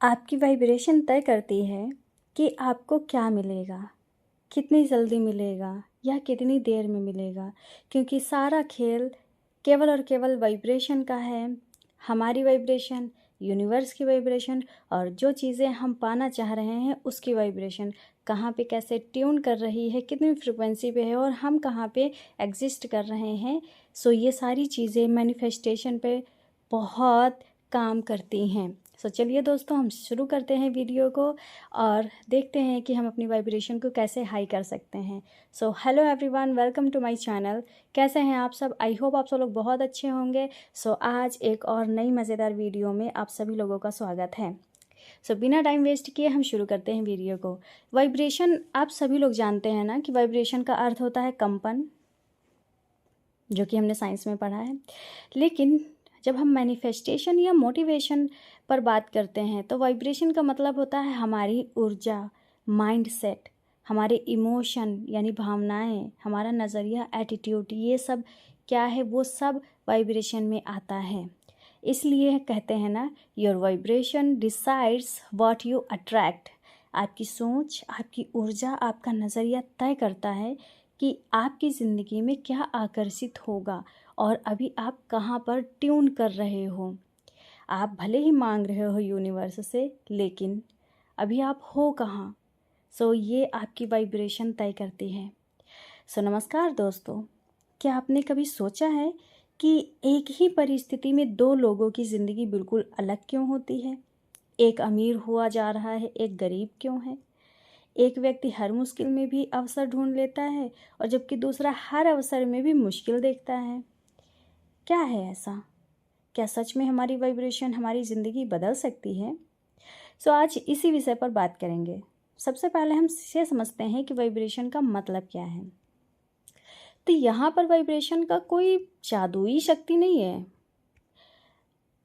आपकी वाइब्रेशन तय करती है कि आपको क्या मिलेगा, कितनी जल्दी मिलेगा या कितनी देर में मिलेगा। क्योंकि सारा खेल केवल और केवल वाइब्रेशन का है। हमारी वाइब्रेशन, यूनिवर्स की वाइब्रेशन और जो चीज़ें हम पाना चाह रहे हैं उसकी वाइब्रेशन कहाँ पे कैसे ट्यून कर रही है, कितनी फ्रिक्वेंसी पे है और हम कहाँ पे एग्जिस्ट कर रहे हैं। सो ये सारी चीज़ें मैनिफेस्टेशन पे बहुत काम करती हैं। सो चलिए दोस्तों, हम शुरू करते हैं वीडियो को और देखते हैं कि हम अपनी वाइब्रेशन को कैसे हाई कर सकते हैं। So hello everyone, welcome to my channel. कैसे हैं आप सब? आई होप आप सब लोग बहुत अच्छे होंगे। सो आज एक और नई मज़ेदार वीडियो में आप सभी लोगों का स्वागत है। सो बिना टाइम वेस्ट किए हम शुरू करते हैं वीडियो को। वाइब्रेशन आप सभी लोग जानते हैं ना कि वाइब्रेशन का अर्थ होता है कंपन, जो कि हमने साइंस में पढ़ा है। लेकिन जब हम मैनिफेस्टेशन या मोटिवेशन पर बात करते हैं तो वाइब्रेशन का मतलब होता है हमारी ऊर्जा, माइंड सेट, हमारे इमोशन यानी भावनाएं, हमारा नज़रिया, एटीट्यूड, ये सब क्या है, वो सब वाइब्रेशन में आता है। इसलिए कहते हैं ना, your vibration decides what you attract. आपकी सोच, आपकी ऊर्जा, आपका नज़रिया तय करता है कि आपकी ज़िंदगी में क्या आकर्षित होगा और अभी आप कहाँ पर ट्यून कर रहे हो। आप भले ही मांग रहे हो यूनिवर्स से, लेकिन अभी आप हो कहाँ। सो ये आपकी वाइब्रेशन तय करती है। सो नमस्कार दोस्तों, क्या आपने कभी सोचा है कि एक ही परिस्थिति में दो लोगों की ज़िंदगी बिल्कुल अलग क्यों होती है? एक अमीर हुआ जा रहा है, एक गरीब क्यों है? एक व्यक्ति हर मुश्किल में भी अवसर ढूंढ लेता है और जबकि दूसरा हर अवसर में भी मुश्किल देखता है। क्या है ऐसा? क्या सच में हमारी वाइब्रेशन हमारी ज़िंदगी बदल सकती है? सो आज इसी विषय पर बात करेंगे। सबसे पहले हम ये समझते हैं कि वाइब्रेशन का मतलब क्या है। तो यहाँ पर वाइब्रेशन का कोई जादुई शक्ति नहीं है।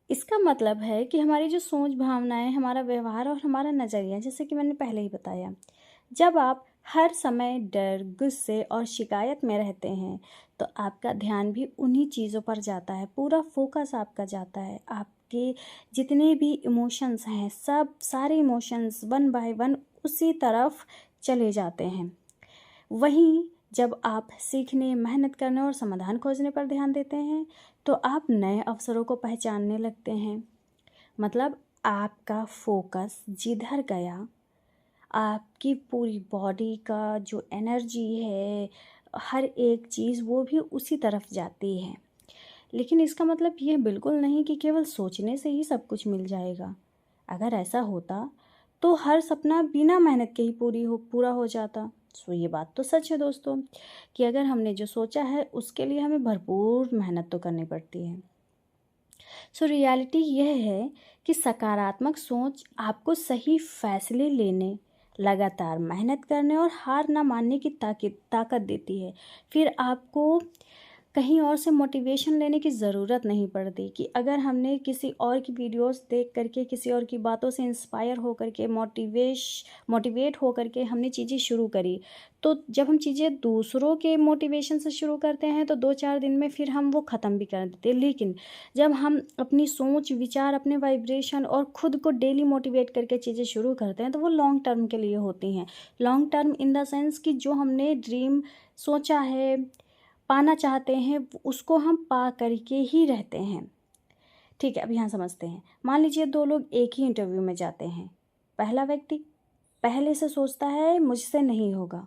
इसका मतलब है कि हमारी जो सोच, भावनाएं, हमारा व्यवहार और हमारा नज़रिया, जैसे कि मैंने पहले ही बताया, जब आप हर समय डर, गुस्से और शिकायत में रहते हैं तो आपका ध्यान भी उन्हीं चीज़ों पर जाता है, पूरा फोकस आपका जाता है। आपके जितने भी इमोशंस हैं, सब सारे इमोशंस वन बाय वन उसी तरफ चले जाते हैं। वहीं जब आप सीखने, मेहनत करने और समाधान खोजने पर ध्यान देते हैं तो आप नए अवसरों को पहचानने लगते हैं। मतलब आपका फोकस जिधर गया, आपकी पूरी बॉडी का जो एनर्जी है, हर एक चीज़ वो भी उसी तरफ जाती है। लेकिन इसका मतलब ये बिल्कुल नहीं कि केवल सोचने से ही सब कुछ मिल जाएगा। अगर ऐसा होता तो हर सपना बिना मेहनत के ही पूरा हो जाता। सो ये बात तो सच है दोस्तों कि अगर हमने जो सोचा है उसके लिए हमें भरपूर मेहनत तो करनी पड़ती है। सो रियलिटी यह है कि सकारात्मक सोच आपको सही फैसले लेने, लगातार मेहनत करने और हार ना मानने की ताकत देती है। फिर आपको कहीं और से मोटिवेशन लेने की ज़रूरत नहीं पड़ती कि अगर हमने किसी और की वीडियोस देख करके, किसी और की बातों से इंस्पायर हो करके, मोटिवेट हो करके हमने चीज़ें शुरू करी, तो जब हम चीज़ें दूसरों के मोटिवेशन से शुरू करते हैं तो 2-4 दिन में फिर हम वो ख़त्म भी कर देते हैं। लेकिन जब हम अपनी सोच, विचार, अपने वाइब्रेशन और ख़ुद को डेली मोटिवेट करके चीज़ें शुरू करते हैं तो वो लॉन्ग टर्म के लिए होती हैं। Long term in the sense कि जो हमने ड्रीम सोचा है, पाना चाहते हैं, उसको हम पा करके ही रहते हैं। ठीक है, अब यहाँ समझते हैं। मान लीजिए दो लोग एक ही इंटरव्यू में जाते हैं। पहला व्यक्ति पहले से सोचता है मुझसे नहीं होगा,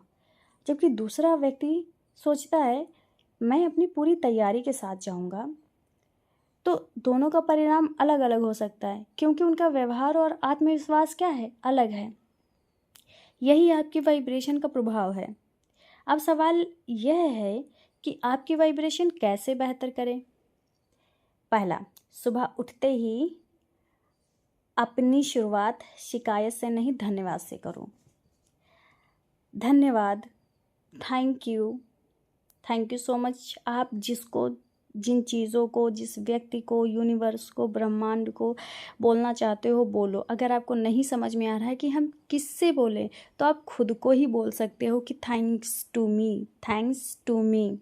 जबकि दूसरा व्यक्ति सोचता है मैं अपनी पूरी तैयारी के साथ जाऊँगा। तो दोनों का परिणाम अलग अलग हो सकता है क्योंकि उनका व्यवहार और आत्मविश्वास क्या है, अलग है। यही आपकी वाइब्रेशन का प्रभाव है। अब सवाल यह है कि आपकी वाइब्रेशन कैसे बेहतर करें। पहला, सुबह उठते ही अपनी शुरुआत शिकायत से नहीं, धन्यवाद से करो। धन्यवाद, थैंक यू सो मच। आप जिन चीज़ों को, जिस व्यक्ति को, यूनिवर्स को, ब्रह्मांड को बोलना चाहते हो बोलो। अगर आपको नहीं समझ में आ रहा है कि हम किससे बोलें तो आप खुद को ही बोल सकते हो कि थैंक्स टू मी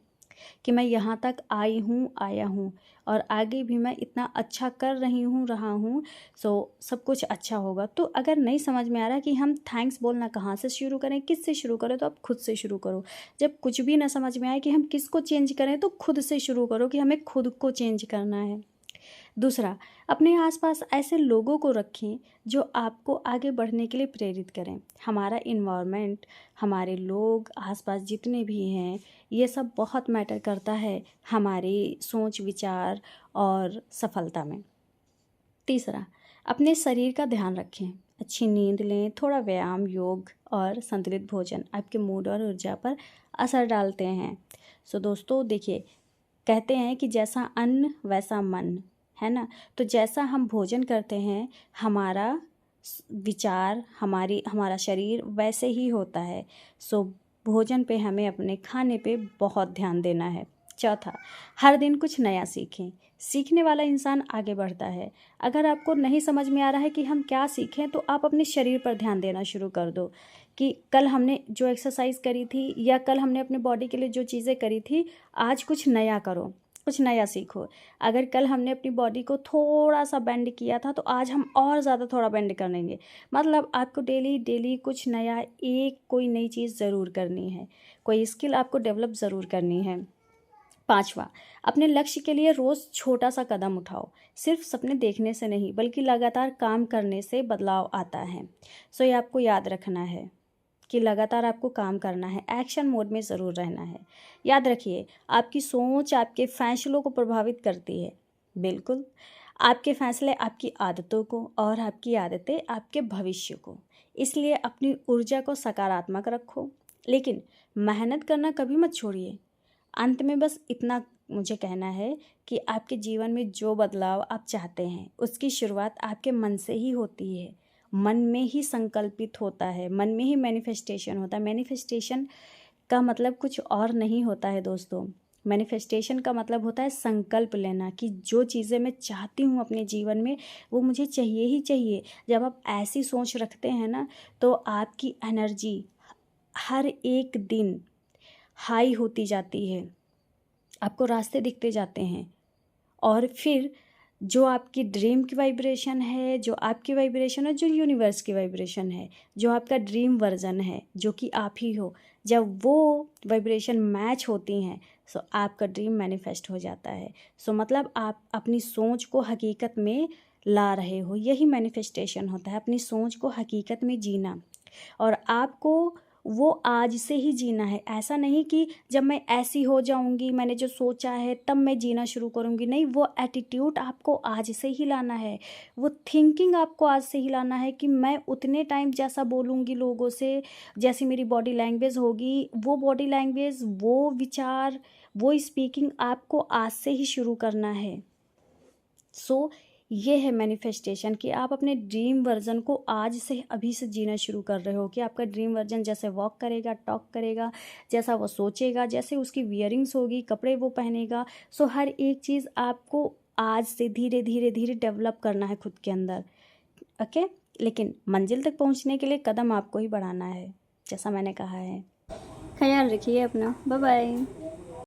कि मैं यहाँ तक आया हूँ और आगे भी मैं इतना अच्छा कर रहा हूँ, सो सब कुछ अच्छा होगा। तो अगर नहीं समझ में आ रहा कि हम थैंक्स बोलना कहाँ से शुरू करें, किस से शुरू करें, तो आप खुद से शुरू करो। जब कुछ भी ना समझ में आए कि हम किसको चेंज करें, तो खुद से शुरू करो कि हमें खुद को चेंज करना है। दूसरा, अपने आसपास ऐसे लोगों को रखें जो आपको आगे बढ़ने के लिए प्रेरित करें। हमारा इन्वायरमेंट, हमारे लोग आसपास जितने भी हैं, ये सब बहुत मैटर करता है हमारी सोच विचार और सफलता में। तीसरा, अपने शरीर का ध्यान रखें, अच्छी नींद लें, थोड़ा व्यायाम, योग और संतुलित भोजन आपके मूड और ऊर्जा पर असर डालते हैं। सो दोस्तों देखिए, कहते हैं कि जैसा अन्न वैसा मन, है ना। तो जैसा हम भोजन करते हैं, हमारा विचार, हमारा शरीर वैसे ही होता है। सो भोजन पे हमें अपने खाने पे बहुत ध्यान देना है। चौथा, हर दिन कुछ नया सीखें। सीखने वाला इंसान आगे बढ़ता है। अगर आपको नहीं समझ में आ रहा है कि हम क्या सीखें, तो आप अपने शरीर पर ध्यान देना शुरू कर दो कि कल हमने जो एक्सरसाइज करी थी या कल हमने अपने बॉडी के लिए जो चीज़ें करी थी, आज कुछ नया करो, कुछ नया सीखो। अगर कल हमने अपनी बॉडी को थोड़ा सा बेंड किया था, तो आज हम और ज़्यादा थोड़ा बेंड कर लेंगे। मतलब आपको डेली डेली कुछ नया, कोई नई चीज़ ज़रूर करनी है, कोई स्किल आपको डेवलप ज़रूर करनी है। पांचवा, अपने लक्ष्य के लिए रोज़ छोटा सा कदम उठाओ। सिर्फ सपने देखने से नहीं, बल्कि लगातार काम करने से बदलाव आता है। सो ये आपको याद रखना है कि लगातार आपको काम करना है, एक्शन मोड में ज़रूर रहना है। याद रखिए, आपकी सोच आपके फैसलों को प्रभावित करती है। बिल्कुल, आपके फैसले आपकी आदतों को और आपकी आदतें आपके भविष्य को। इसलिए अपनी ऊर्जा को सकारात्मक रखो, लेकिन मेहनत करना कभी मत छोड़िए। अंत में बस इतना मुझे कहना है कि आपके जीवन में जो बदलाव आप चाहते हैं, उसकी शुरुआत आपके मन से ही होती है। मन में ही संकल्पित होता है, मन में ही मैनिफेस्टेशन होता है। मैनिफेस्टेशन का मतलब कुछ और नहीं होता है दोस्तों। मैनिफेस्टेशन का मतलब होता है संकल्प लेना कि जो चीज़ें मैं चाहती हूँ अपने जीवन में, वो मुझे चाहिए ही चाहिए। जब आप ऐसी सोच रखते हैं ना, तो आपकी एनर्जी हर एक दिन हाई होती जाती है, आपको रास्ते दिखते जाते हैं। और फिर जो आपकी ड्रीम की वाइब्रेशन है, जो आपकी वाइब्रेशन है, जो यूनिवर्स की वाइब्रेशन है, जो आपका ड्रीम वर्जन है, जो कि आप ही हो, जब वो वाइब्रेशन मैच होती हैं, सो आपका ड्रीम मैनिफेस्ट हो जाता है। सो मतलब आप अपनी सोच को हकीकत में ला रहे हो, यही मैनिफेस्टेशन होता है, अपनी सोच को हकीकत में जीना। और आपको वो आज से ही जीना है। ऐसा नहीं कि जब मैं ऐसी हो जाऊंगी, मैंने जो सोचा है, तब मैं जीना शुरू करूंगी। नहीं, वो एटीट्यूड आपको आज से ही लाना है, वो थिंकिंग आपको आज से ही लाना है कि मैं उतने टाइम जैसा बोलूँगी लोगों से, जैसी मेरी बॉडी लैंग्वेज होगी, वो बॉडी लैंग्वेज, वो विचार, वो स्पीकिंग आपको आज से ही शुरू करना है। सो ये है मैनिफेस्टेशन कि आप अपने ड्रीम वर्जन को आज से अभी से जीना शुरू कर रहे हो कि आपका ड्रीम वर्जन जैसे वॉक करेगा, टॉक करेगा, जैसा वो सोचेगा, जैसे उसकी वियरिंग्स होगी, कपड़े वो पहनेगा। सो हर एक चीज़ आपको आज से धीरे धीरे धीरे डेवलप करना है खुद के अंदर। ओके, लेकिन मंजिल तक पहुंचने के लिए कदम आपको ही बढ़ाना है, जैसा मैंने कहा है। ख्याल रखिए अपना। Bye bye.